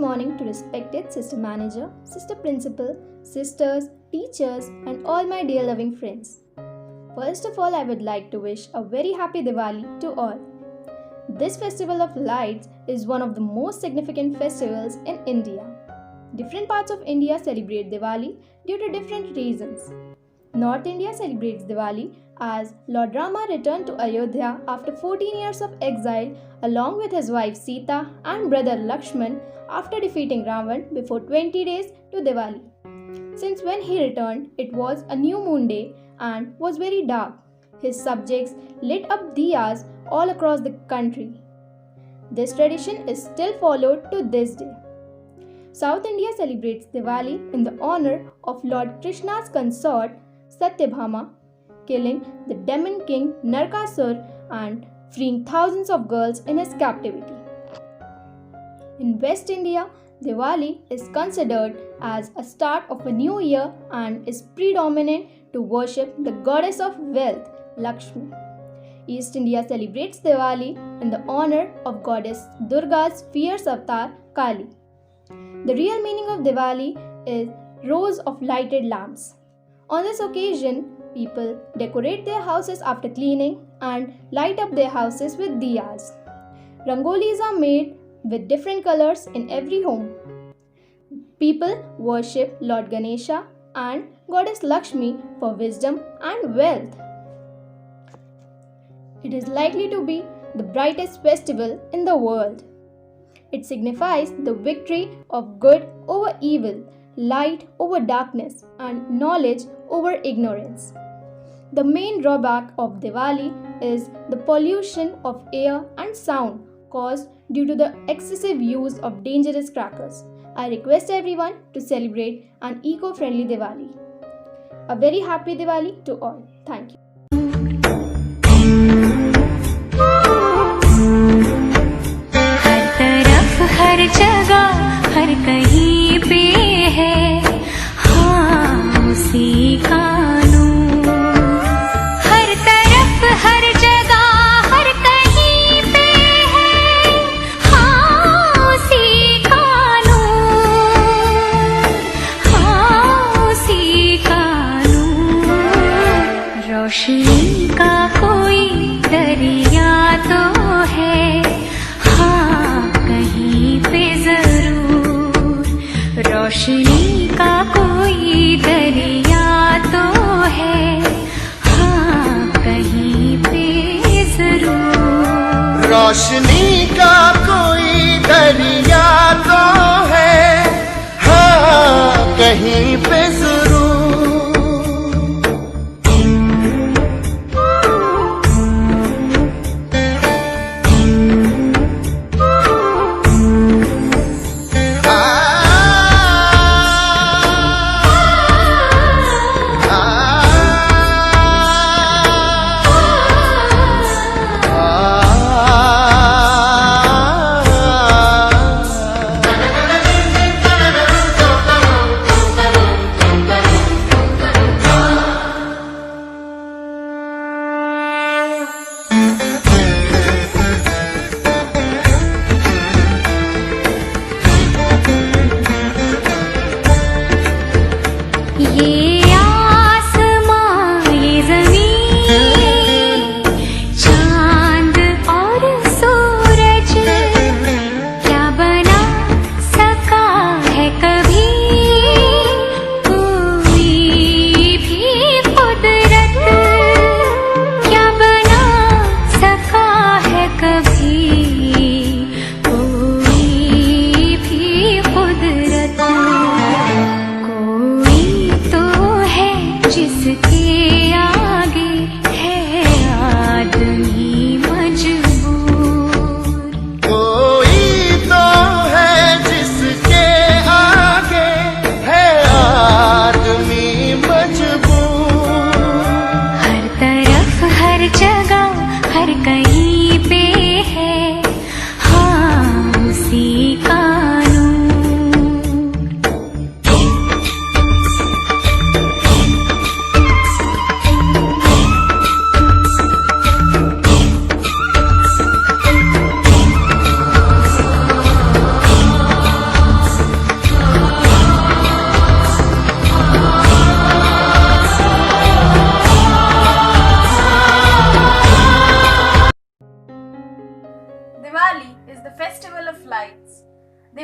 morning to respected sister manager, sister principal, sisters, teachers, and all my dear loving friends. First of all, I would like to wish a very happy Diwali to all. This festival of lights is one of the most significant festivals in India. Different parts of India celebrate Diwali due to different reasons. North India celebrates Diwali as Lord Rama returned to Ayodhya after 14 years of exile along with his wife Sita and brother Lakshman after defeating Ravan before 20 days to Diwali. Since when he returned, it was a new moon day and was very dark. His subjects lit up diyas all across the country. This tradition is still followed to this day. South India celebrates Diwali in the honor of Lord Krishna's consort Satyabhama, killing the demon king Narkasur and freeing thousands of girls in his captivity. In West India, Diwali is considered as a start of a new year and is predominant to worship the goddess of wealth, Lakshmi. East India celebrates Diwali in the honor of goddess Durga's fierce avatar, Kali. The real meaning of Diwali is rows of lighted lamps. On this occasion, people decorate their houses after cleaning and light up their houses with diyas. Rangolis are made with different colors in every home. People worship Lord Ganesha and Goddess Lakshmi for wisdom and wealth. It is likely to be the brightest festival in the world. It signifies the victory of good over evil, light over darkness, and knowledge over ignorance. The main drawback of Diwali is the pollution of air and sound caused due to the excessive use of dangerous crackers. I request everyone to celebrate an eco-friendly Diwali. A very happy Diwali to all. Thank you. हर जगह हर कहीं पे है हाँ उसी का नूर हर तरफ हर जगह हर कहीं पे है हाँ उसी का नूर हाँ उसी का नूर रोशनी का कोई दरिया तो है रोशनी का कोई दरिया तो है हाँ कहीं पे जरूर रोशनी का कोई दरिया तो है हाँ कहीं पे जरूर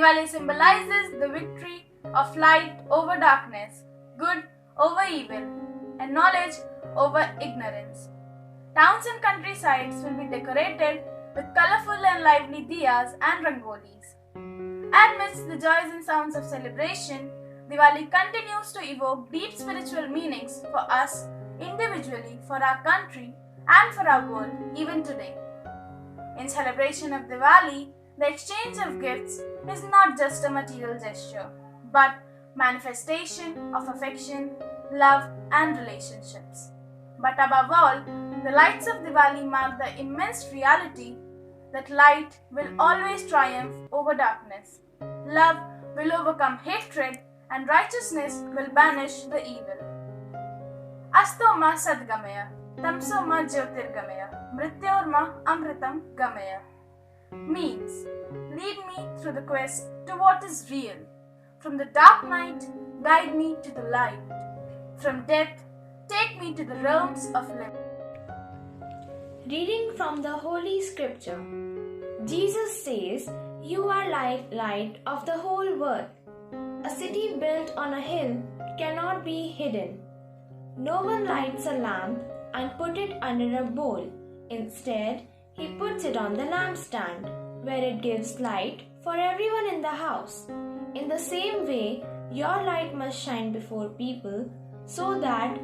Diwali symbolizes the victory of light over darkness, good over evil, and knowledge over ignorance. Towns and countrysides will be decorated with colorful and lively diyas and rangolis. Amidst the joys and sounds of celebration, Diwali continues to evoke deep spiritual meanings for us individually, for our country, and for our world even today. In celebration of Diwali, the exchange of gifts is not just a material gesture, but manifestation of affection, love, and relationships. But above all, the lights of Diwali mark the immense reality that light will always triumph over darkness. Love will overcome hatred, and righteousness will banish the evil. Asto ma sadgamaya, tamso ma jyotirgamaya, mrityorma amritam gamaya. Means, lead me through the quest to what is real. From the dark night, guide me to the light. From death, take me to the realms of living. Reading from the Holy Scripture. Jesus says, "You are like light of the whole world. A city built on a hill cannot be hidden. No one lights a lamp and put it under a bowl. Instead, he puts it on the lampstand, where it gives light for everyone in the house. In the same way, your light must shine before people, so that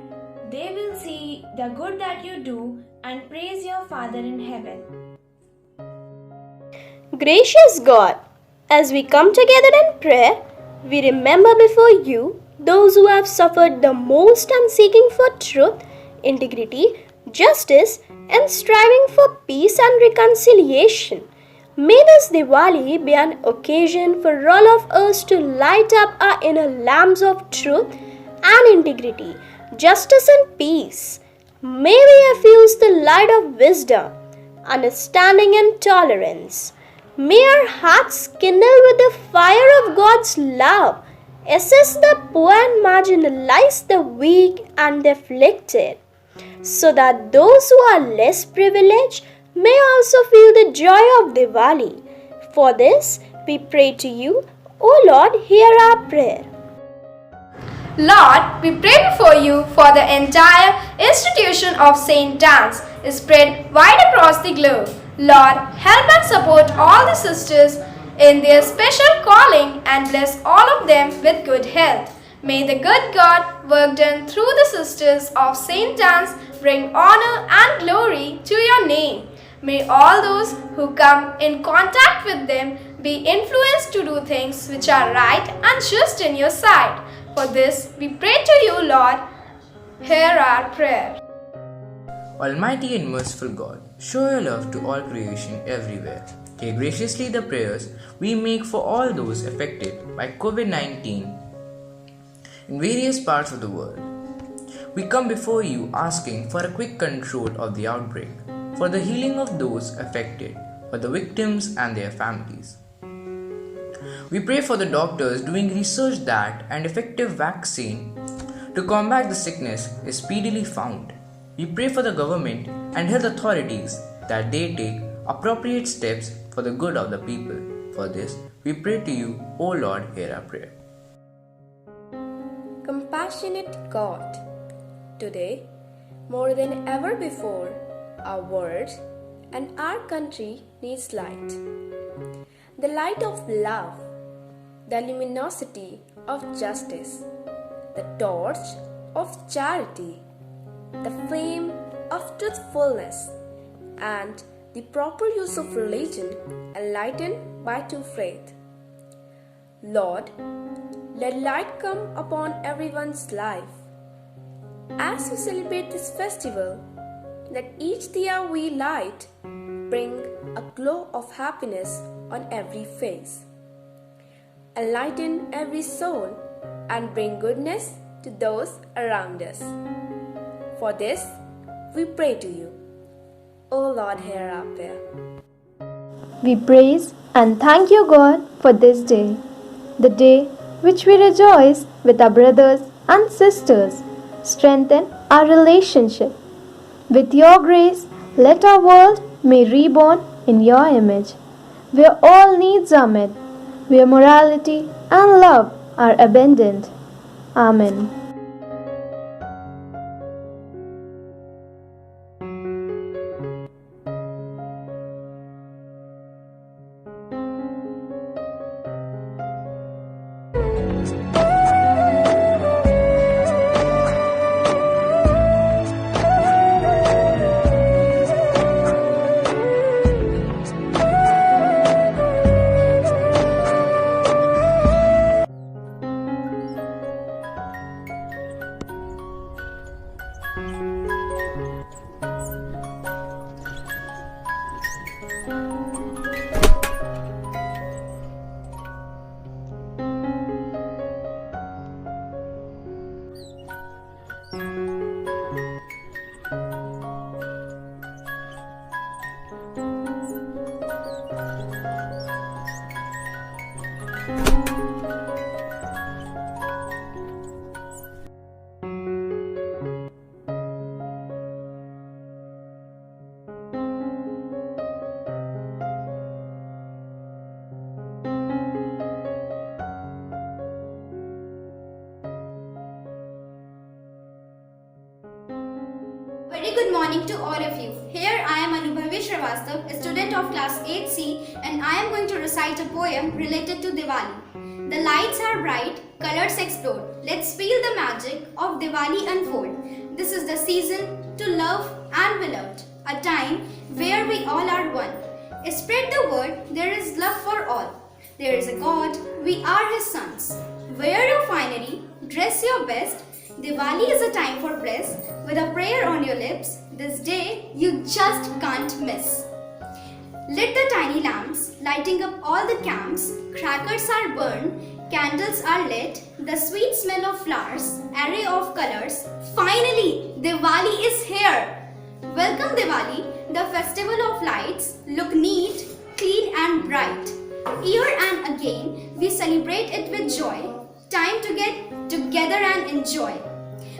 they will see the good that you do and praise your Father in heaven." Gracious God, as we come together in prayer, we remember before you those who have suffered the most and seeking for truth, integrity, justice, and striving for peace and reconciliation. May this Diwali be an occasion for all of us to light up our inner lamps of truth and integrity, justice and peace. May we effuse the light of wisdom, understanding and tolerance. May our hearts kindle with the fire of God's love, assist the poor and marginalize the weak and the afflicted, so that those who are less privileged may also feel the joy of Diwali. For this, we pray to you, O Lord, hear our prayer. Lord, we pray before you for the entire institution of St. Anne's spread wide across the globe. Lord, help and support all the sisters in their special calling and bless all of them with good health. May the good God work done through the sisters of St. Anne's bring honor and glory to your name. May all those who come in contact with them be influenced to do things which are right and just in your sight. For this, we pray to you, Lord. Hear our prayer. Almighty and merciful God, show your love to all creation everywhere. Hear graciously the prayers we make for all those affected by COVID-19 in various parts of the world. We come before you asking for a quick control of the outbreak, for the healing of those affected, for the victims and their families. We pray for the doctors doing research that an effective vaccine to combat the sickness is speedily found. We pray for the government and health authorities that they take appropriate steps for the good of the people. For this, we pray to you, O Lord, hear our prayer. Compassionate God, today, more than ever before, our world and our country needs light. The light of love, the luminosity of justice, the torch of charity, the flame of truthfulness, and the proper use of religion enlightened by true faith. Lord, let light come upon everyone's life. As we celebrate this festival, let each diya we light bring a glow of happiness on every face. Enlighten every soul and bring goodness to those around us. For this, we pray to you. O Lord, hear our prayer. We praise and thank you, God, for this day, the day which we rejoice with our brothers and sisters, strengthen our relationship. With your grace, let our world be reborn in your image, where all needs are met, where morality and love are abundant. Amen. Very good morning to all of you. Here I am Anubhavi Shrivastava, a student of class 8C, and I am going to recite a poem related to Diwali. The lights are bright, colors explode. Let's feel the magic of Diwali unfold. This is the season to love and be loved, a time where we all are one. Spread the word, there is love for all. There is a God, we are His sons. Wear your finery, dress your best. Diwali is a time for bliss, with a prayer on your lips. This day you just can't miss. Lit the tiny lamps, lighting up all the camps. Crackers are burned, candles are lit. The sweet smell of flowers, array of colors. Finally, Diwali is here. Welcome Diwali, the festival of lights. Look neat, clean and bright. Year and again, we celebrate it with joy. Time to get together and enjoy.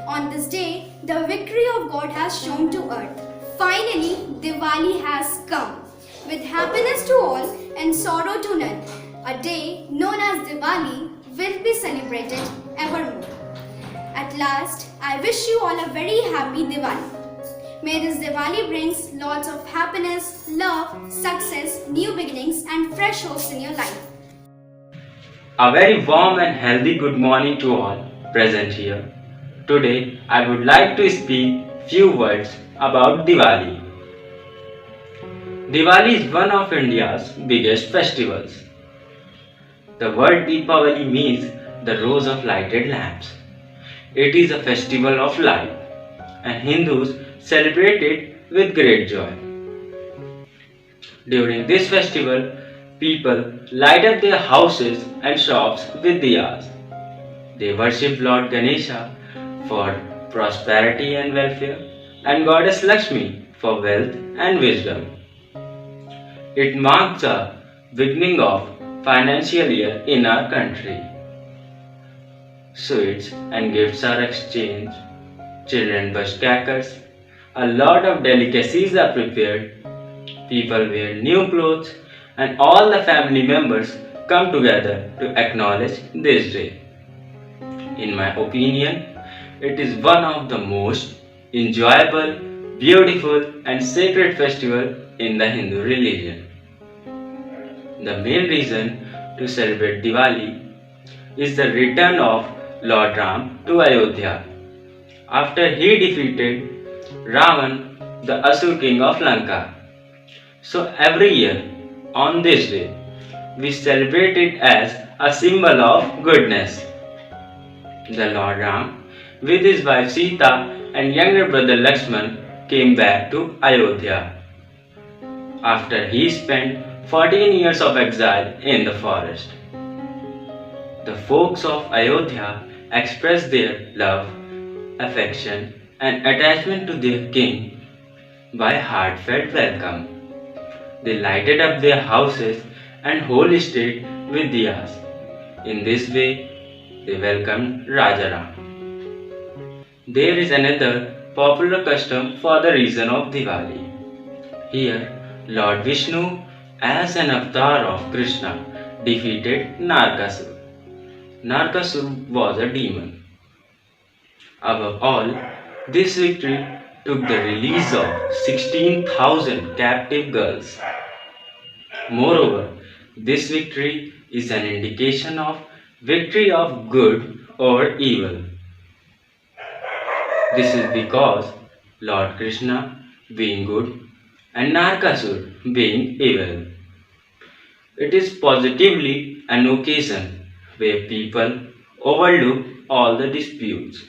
On this day, the victory of God has shown to earth. Finally, Diwali has come. With happiness to all and sorrow to none, a day known as Diwali will be celebrated evermore. At last, I wish you all a very happy Diwali. May this Diwali brings lots of happiness, love, success, new beginnings and fresh hopes in your life. A very warm and healthy good morning to all present here. Today I would like to speak few words about Diwali. Diwali is one of India's biggest festivals. The word Deepavali means the rose of lighted lamps. It is a festival of light and Hindus celebrate it with great joy. During this festival, people light up their houses and shops with diyas. They worship Lord Ganesha for prosperity and welfare and Goddess Lakshmi for wealth and wisdom. It marks the beginning of financial year in our country. Sweets and gifts are exchanged, children burst crackers, a lot of delicacies are prepared, people wear new clothes and all the family members come together to acknowledge this day. In my opinion, it is one of the most enjoyable, beautiful and sacred festival in the Hindu religion. The main reason to celebrate Diwali is the return of Lord Ram to Ayodhya after he defeated Ravan, the Asur king of Lanka. So every year on this day, we celebrate it as a symbol of goodness. The Lord Ram, with his wife Sita and younger brother Lakshman, came back to Ayodhya after he spent 14 years of exile in the forest. The folks of Ayodhya expressed their love, affection, and attachment to their king by heartfelt welcome. They lighted up their houses and whole state with diyas. In this way, they welcomed Rajaram. There is another popular custom for the reason of Diwali. Here, Lord Vishnu, as an avatar of Krishna, defeated Narkasur. Narkasur was a demon. Above all, this victory took the release of 16,000 captive girls. Moreover, this victory is an indication of victory of good over evil. This is because Lord Krishna being good and Narkasur being evil. It is positively an occasion where people overlook all the disputes.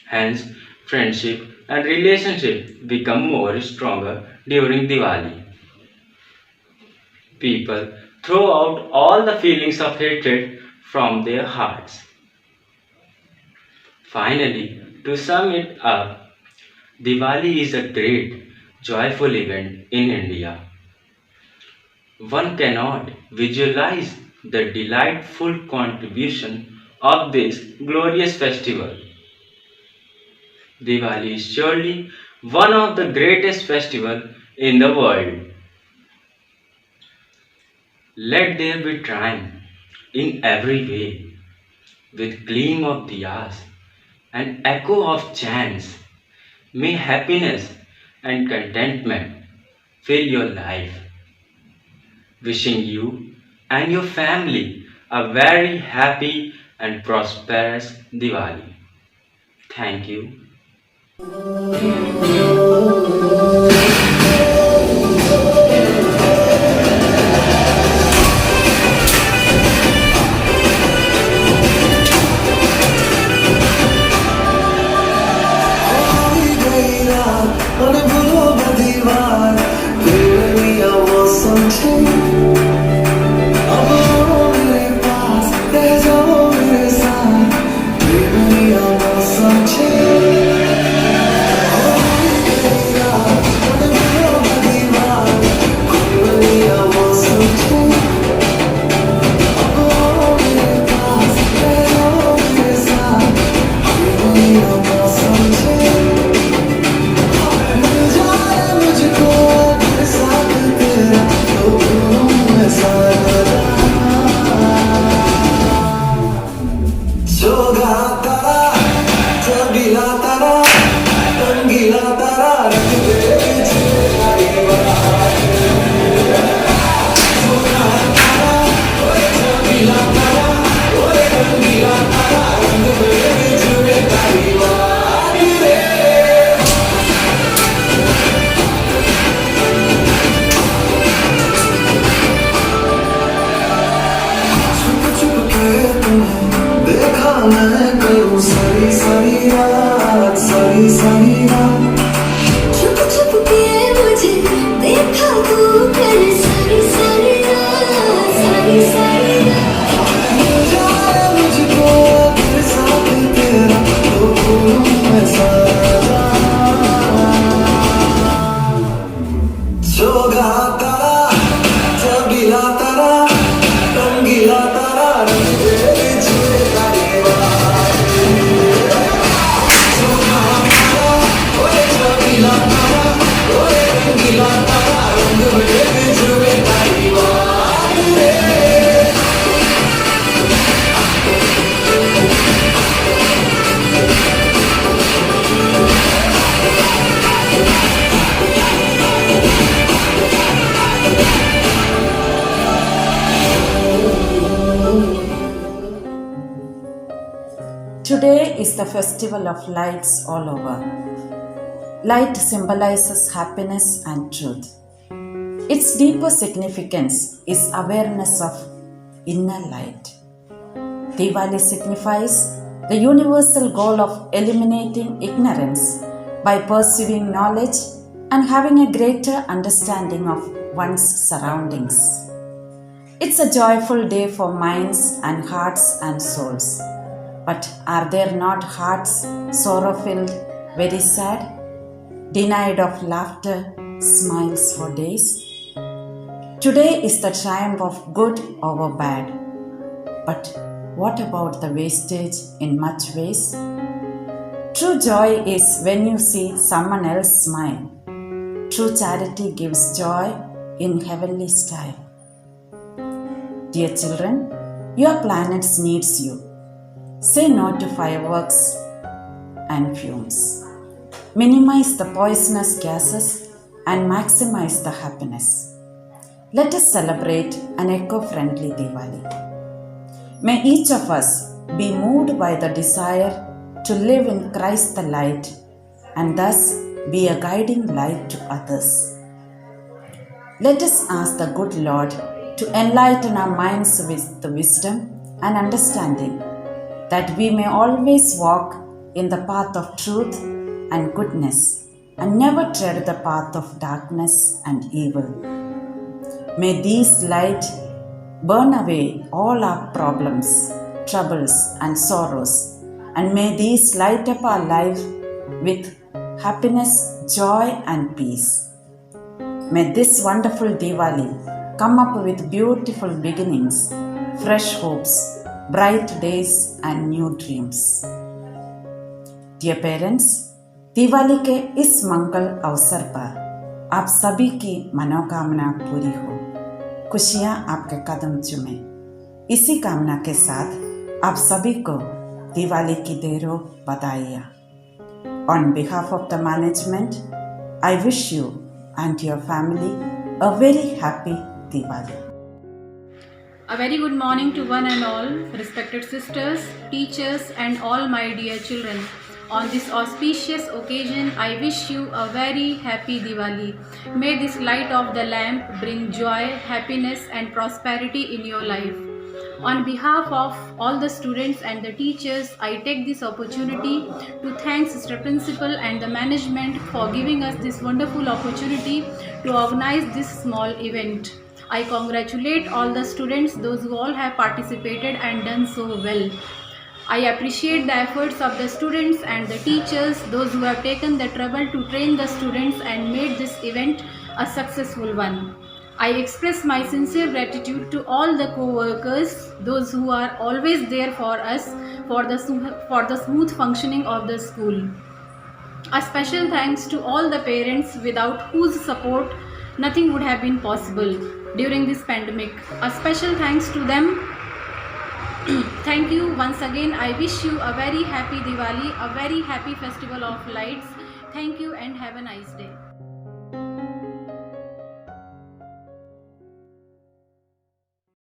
Hence, friendship and relationship become more stronger during Diwali. People throw out all the feelings of hatred from their hearts. Finally, to sum it up, Diwali is a great, joyful event in India. One cannot visualize the delightful contribution of this glorious festival. Diwali is surely one of the greatest festivals in the world. Let there be triumph in every way, with gleam of diyas and echo of chants. May happiness and contentment fill your life. Wishing you and your family a very happy and prosperous Diwali. Thank you. Today is the festival of lights all over. Light symbolizes happiness and truth. Its deeper significance is awareness of inner light. Diwali signifies the universal goal of eliminating ignorance by pursuing knowledge and having a greater understanding of one's surroundings. It's a joyful day for minds and hearts and souls. But are there not hearts sorrow-filled, very sad, denied of laughter, smiles for days? Today is the triumph of good over bad. But what about the wastage in much ways? True joy is when you see someone else smile. True charity gives joy in heavenly style. Dear children, your planet needs you. Say no to fireworks and fumes. Minimize the poisonous gases and maximize the happiness. Let us celebrate an eco-friendly Diwali. May each of us be moved by the desire to live in Christ the light and thus be a guiding light to others. Let us ask the good Lord to enlighten our minds with the wisdom and understanding, that we may always walk in the path of truth and goodness and never tread the path of darkness and evil. May these light burn away all our problems, troubles and sorrows, and may these light up our life with happiness, joy and peace. May this wonderful Diwali come up with beautiful beginnings, fresh hopes, bright days and new dreams. Dear parents, Diwali के इस मंगल अवसर पर आप सभी की मनोकामना पूरी हो, खुशियां आपके कदम चूमे। इसी कामना के साथ आप सभी को दिवाली की ढेरों बधाइयाँ। On behalf of the management, I wish you and your family a very happy Diwali. A very good morning to one and all, respected sisters, teachers and all my dear children. On this auspicious occasion, I wish you a very happy Diwali. May this light of the lamp bring joy, happiness and prosperity in your life. On behalf of all the students and the teachers, I take this opportunity to thank Sister Principal and the management for giving us this wonderful opportunity to organize this small event. I congratulate all the students, those who all have participated and done so well. I appreciate the efforts of the students and the teachers, those who have taken the trouble to train the students and made this event a successful one. I express my sincere gratitude to all the co-workers, those who are always there for us for the smooth functioning of the school. A special thanks to all the parents without whose support nothing would have been possible during this pandemic. A special thanks to them. Thank you once again. I wish you a very happy Diwali, a very happy festival of lights. Thank you and have a nice day.